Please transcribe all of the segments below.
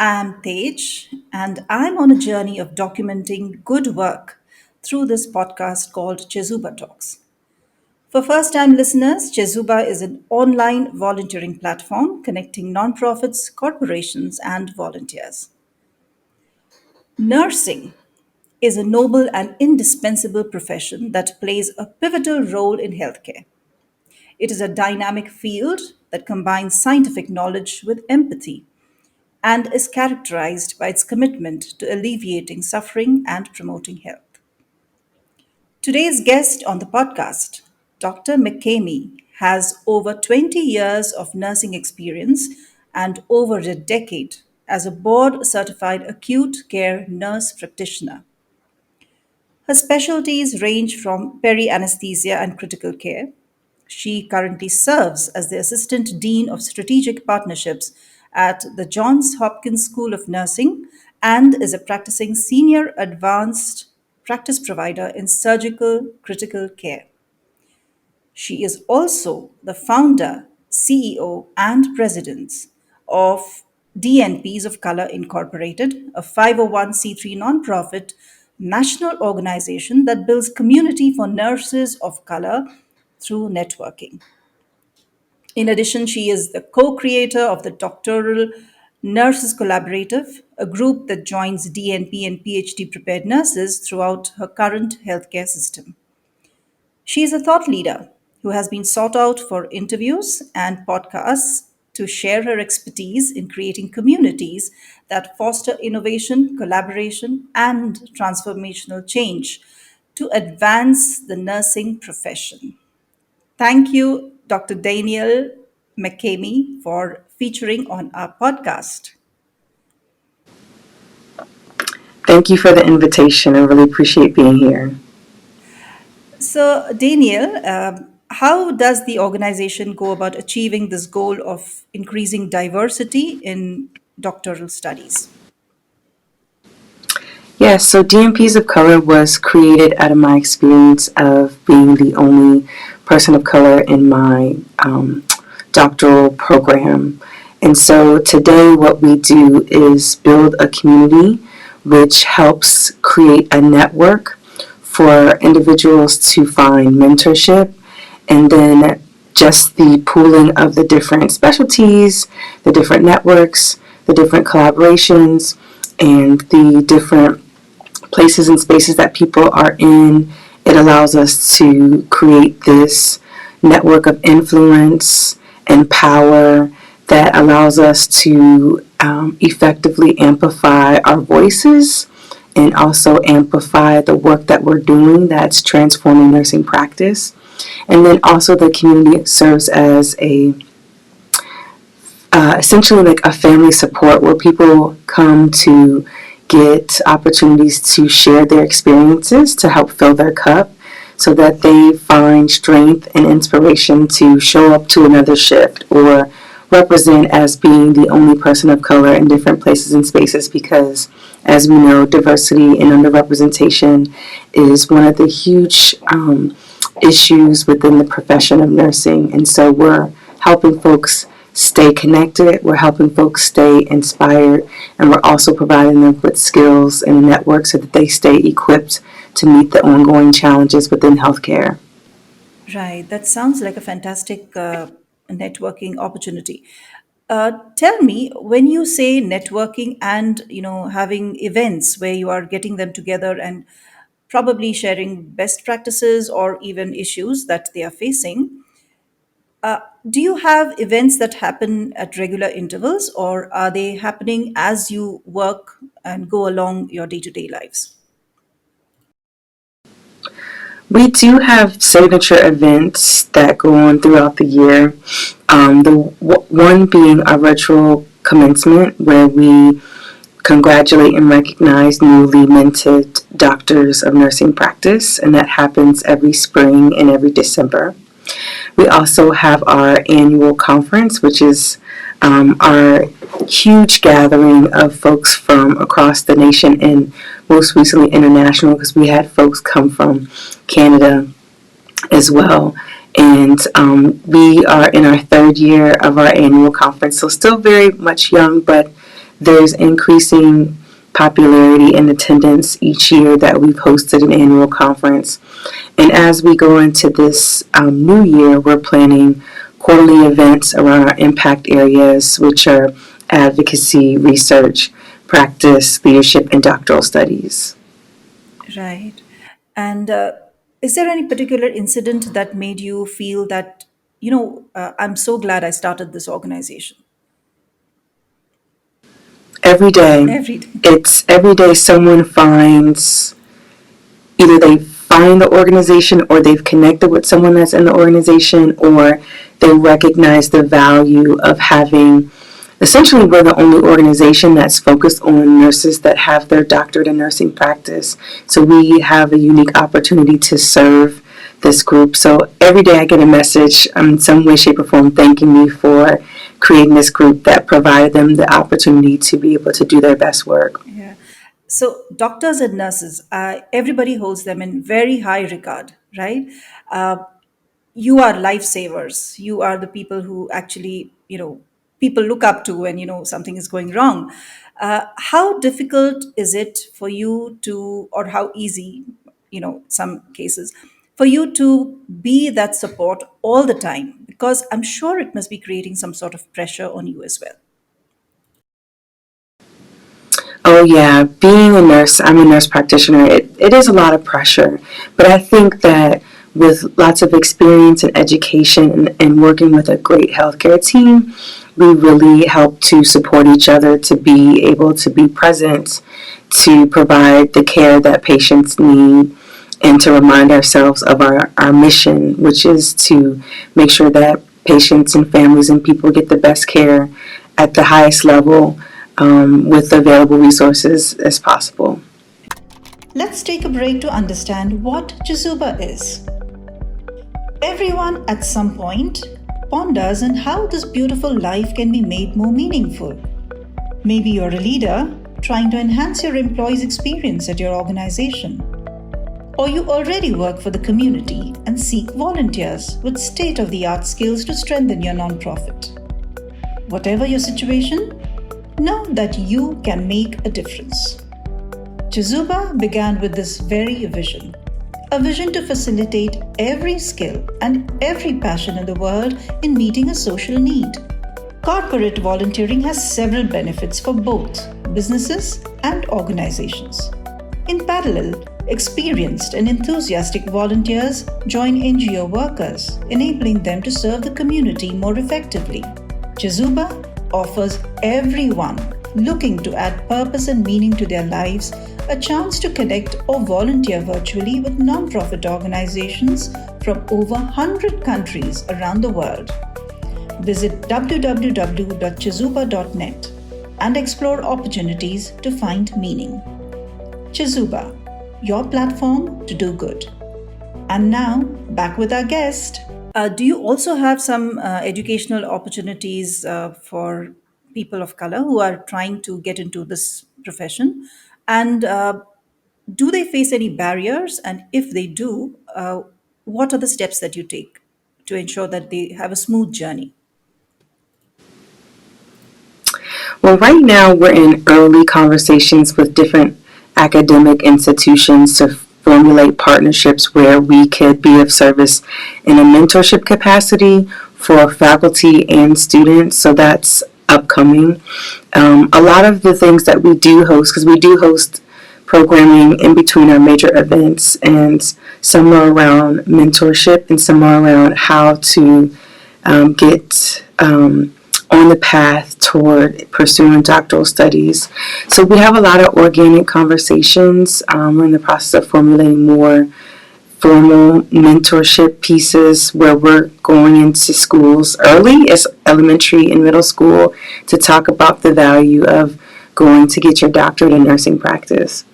I'm Tej, and I'm on a journey of documenting good work through this podcast called Chezuba Talks. For first time listeners, Chezuba is an online volunteering platform connecting nonprofits, corporations, and volunteers. Nursing is a noble and indispensable profession that plays a pivotal role in healthcare. It is a dynamic field that combines scientific knowledge with empathy and is characterized by its commitment to alleviating suffering and promoting health. Today's guest on the podcast, Dr. McCamey, has over 20 years of nursing experience and over a decade as a board certified acute care nurse practitioner. Her specialties range from peri-anesthesia and critical care. She currently serves as the Assistant Dean of Strategic Partnerships at the Johns Hopkins School of Nursing and is a practicing senior advanced practice provider in surgical critical care. She is also the founder, CEO, and president of DNPs of Color Incorporated, a 501(c)(3) nonprofit national organization that builds community for nurses of color through networking. In addition, she is the co creator of the Doctoral Nurses Collaborative, a group that joins DNP and PhD prepared nurses throughout her current healthcare system. She is a thought leader who has been sought out for interviews and podcasts to share her expertise in creating communities that foster innovation, collaboration, and transformational change to advance the nursing profession. Thank you, Dr. Danielle McCamey, for featuring on our podcast. Thank you for the invitation. I really appreciate being here. So, Daniel, how does the organization go about achieving this goal of increasing diversity in doctoral studies? Yes, so DMPs of Color was created out of my experience of being the only person of color in my doctoral program. And so today, what we do is build a community which helps create a network for individuals to find mentorship, and then just the pooling of the different specialties, the different networks, the different collaborations, and the different places and spaces that people are in. It allows us to create this network of influence and power that allows us to effectively amplify our voices and also amplify the work that we're doing that's transforming nursing practice. And then also the community serves as a essentially like a family support where people come to get opportunities to share their experiences to help fill their cup so that they find strength and inspiration to show up to another shift or represent as being the only person of color in different places and spaces, because as we know, diversity and underrepresentation is one of the huge issues within the profession of nursing. And so we're helping folks stay connected, we're helping folks stay inspired, and we're also providing them with skills and a network so that they stay equipped to meet the ongoing challenges within healthcare. Right, that sounds like a fantastic networking opportunity. Tell me, when you say networking and having events where you are getting them together and probably sharing best practices or even issues that they are facing, do you have events that happen at regular intervals, or are they happening as you work and go along your day to day lives? We do have signature events that go on throughout the year. One being our virtual commencement, where we congratulate and recognize newly minted doctors of nursing practice, and that happens every spring and every December. We also have our annual conference, which is our huge gathering of folks from across the nation and most recently international, because we had folks come from Canada as well. And we are in our third year of our annual conference, so still very much young, but There's increasing popularity and attendance each year that we've hosted an annual conference. And as we go into this new year, we're planning quarterly events around our impact areas, which are advocacy, research, practice, leadership, and doctoral studies. Right. And is there any particular incident that made you feel that, I'm so glad I started this organization? Every day, Every day. it's every day someone finds either they find the organization or they've connected with someone that's in the organization or they recognize the value of having. Essentially, we're the only organization that's focused on nurses that have their doctorate in nursing practice. So we have a unique opportunity to serve this group. So every day I get a message in some way, shape, or form thanking me for creating this group that provided them the opportunity to be able to do their best work. Yeah. So doctors and nurses, everybody holds them in very high regard, right? Uh, you are lifesavers. You are the people who actually, people look up to when, something is going wrong. How difficult is it for you to, or how easy, some cases, for you to be that support all the time? Because I'm sure it must be creating some sort of pressure on you as well. Oh, yeah, being a nurse, I'm a nurse practitioner, it is a lot of pressure. But I think that with lots of experience and education and working with a great healthcare team, we really help to support each other to be able to be present, to provide the care that patients need, and to remind ourselves of our mission, which is to make sure that patients and families and people get the best care at the highest level with available resources as possible. Let's take a break to understand what Chezuba is. Everyone at some point ponders on how this beautiful life can be made more meaningful. Maybe you're a leader trying to enhance your employees' experience at your organization. Or you already work for the community and seek volunteers with state of the art skills to strengthen your nonprofit. Whatever your situation, know that you can make a difference. Chezuba began with this very vision, a vision to facilitate every skill and every passion in the world in meeting a social need. Corporate volunteering has several benefits for both businesses and organizations. In parallel, experienced and enthusiastic volunteers join NGO workers, enabling them to serve the community more effectively. Chezuba offers everyone looking to add purpose and meaning to their lives a chance to connect or volunteer virtually with nonprofit organizations from over 100 countries around the world. Visit www.chezuba.net and explore opportunities to find meaning. Chezuba, your platform to do good. And now, back with our guest. Do you also have some educational opportunities for people of color who are trying to get into this profession? And do they face any barriers? And if they do, what are the steps that you take to ensure that they have a smooth journey? Well, right now we're in early conversations with different academic institutions to formulate partnerships where we could be of service in a mentorship capacity for faculty and students. So that's upcoming. A lot of the things that we do host, because we do host programming in between our major events, and some are around mentorship and some are around how to get on the path toward pursuing doctoral studies. So we have a lot of organic conversations. We're in the process of formulating more formal mentorship pieces where we're going into schools early as elementary and middle school to talk about the value of going to get your doctorate in nursing practice.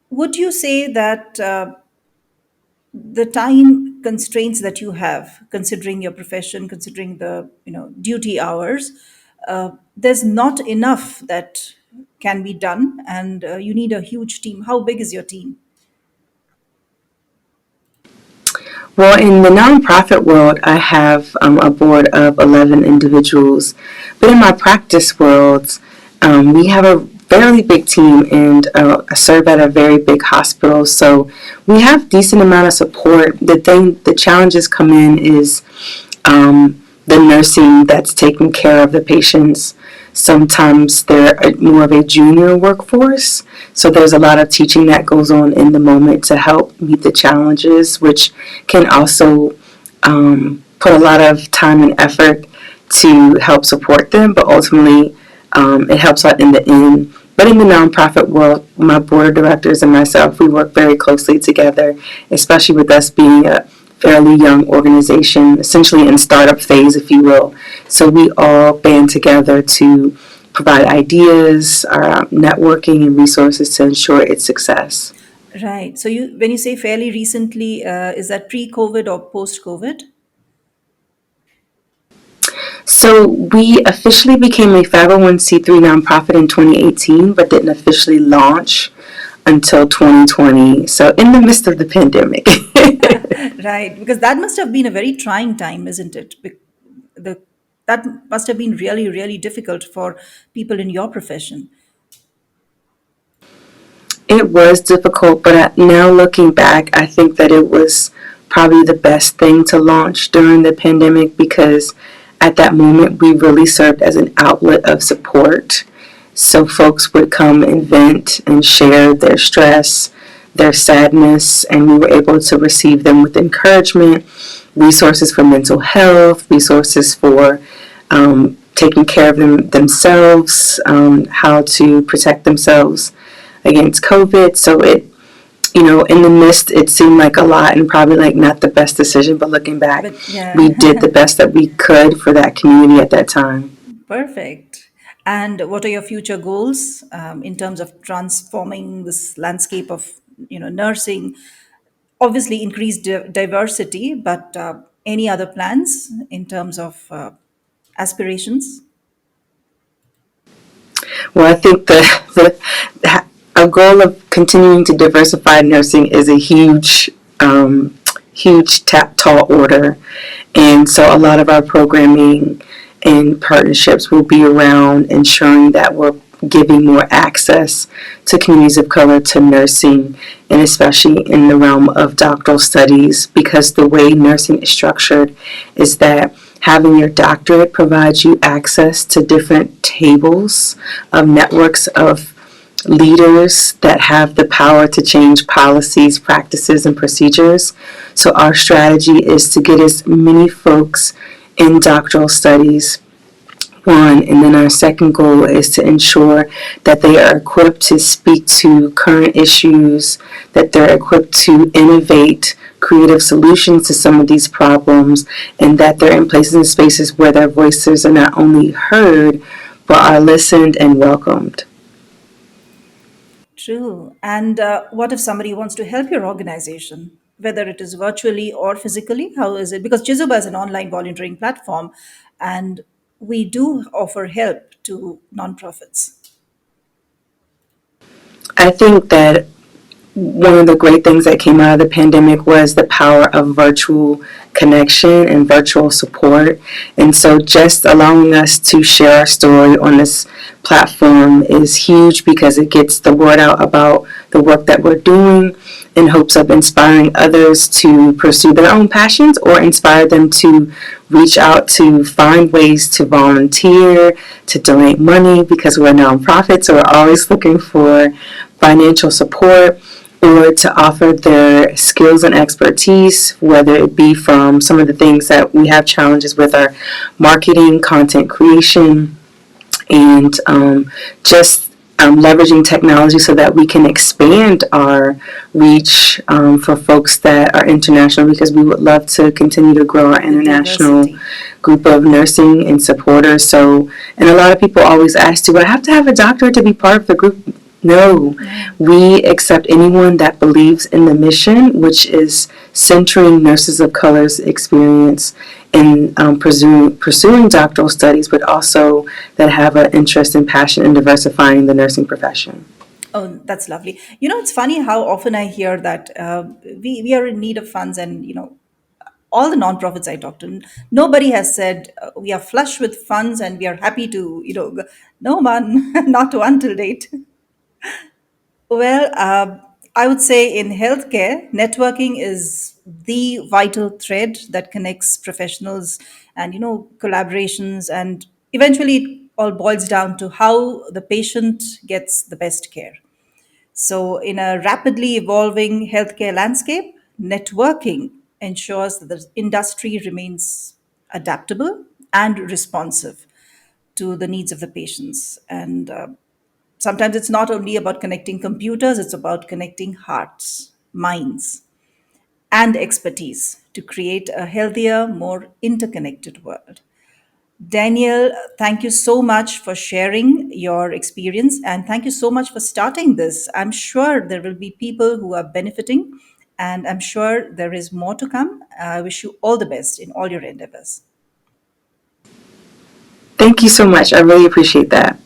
Would you say that the time constraints that you have, considering your profession, considering the duty hours, there's not enough that can be done, and you need a huge team? How big is your team? Well, in the nonprofit world, I have a board of 11 individuals. But in my practice world, We have a fairly big team, and I serve at a very big hospital, so we have decent amount of support. The challenges come in is the nursing that's taking care of the patients. Sometimes they're more of a junior workforce, so there's a lot of teaching that goes on in the moment to help meet the challenges, which can also put a lot of time and effort to help support them, but ultimately it helps out in the end. But in the nonprofit world, my board of directors and myself, we work very closely together, especially with us being a fairly young organization, essentially in startup phase, if you will. So we all band together to provide ideas, networking, and resources to ensure its success. Right. So when you say fairly recently, is that pre-COVID or post-COVID? So we officially became a 501c3 nonprofit in 2018, but didn't officially launch until 2020. So in the midst of the pandemic. Right, because that must have been a very trying time, isn't it? The that must have been really, really difficult for people in your profession. It was difficult, but now looking back, I think that it was probably the best thing to launch during the pandemic because at that moment we really served as an outlet of support. So folks would come and vent and share their stress, their sadness, and we were able to receive them with encouragement, resources for mental health, resources for taking care of themselves, how to protect themselves against COVID. So in the midst, it seemed like a lot and probably like not the best decision. But looking back, But yeah, we did the best that we could for that community at that time. perfect. And what are your future goals in terms of transforming this landscape of nursing? Obviously, increased diversity, but any other plans in terms of aspirations? Well, I think the a goal of continuing to diversify nursing is a huge tall order, and so a lot of our programming and partnerships will be around ensuring that we're giving more access to communities of color to nursing, and especially in the realm of doctoral studies, because the way nursing is structured is that having your doctorate provides you access to different tables of networks of leaders that have the power to change policies, practices, and procedures. So, our strategy is to get as many folks in doctoral studies. One, and then our second goal is to ensure that they are equipped to speak to current issues, that they're equipped to innovate creative solutions to some of these problems, and that they're in places and spaces where their voices are not only heard, but are listened and welcomed. True. And what if somebody wants to help your organization, whether it is virtually or physically? How is it? Because Chezuba is an online volunteering platform, and we do offer help to nonprofits. I think that one of the great things that came out of the pandemic was the power of virtual connection and virtual support. And so just allowing us to share our story on this platform is huge because it gets the word out about the work that we're doing in hopes of inspiring others to pursue their own passions or inspire them to reach out to find ways to volunteer, to donate money because we're a nonprofit, so we're always looking for financial support or to offer their skills and expertise, whether it be from some of the things that we have challenges with our marketing, content creation, and just leveraging technology so that we can expand our reach for folks that are international because we would love to continue to grow our The international diversity. group of nursing and supporters. So, and a lot of people always ask, do I have to have a doctorate to be part of the group? No, No. we accept anyone that believes in the mission, which is centering nurses of color's experience in pursuing doctoral studies, but also that have an interest and passion in diversifying the nursing profession. Oh, that's lovely. It's funny how often I hear that we are in need of funds, and all the nonprofits I talked to, nobody has said we are flush with funds and we are happy to, no man, not to until date. Well, I would say in healthcare, networking is the vital thread that connects professionals and, collaborations. And eventually, it all boils down to how the patient gets the best care. So, in a rapidly evolving healthcare landscape, networking ensures that the industry remains adaptable and responsive to the needs of the patients. And sometimes it's not only about connecting computers, it's about connecting hearts, minds, and expertise to create a healthier, more interconnected world. Daniel, thank you so much for sharing your experience and thank you so much for starting this. I'm sure there will be people who are benefiting and I'm sure there is more to come. I wish you all the best in all your endeavors. Thank you so much. I really appreciate that.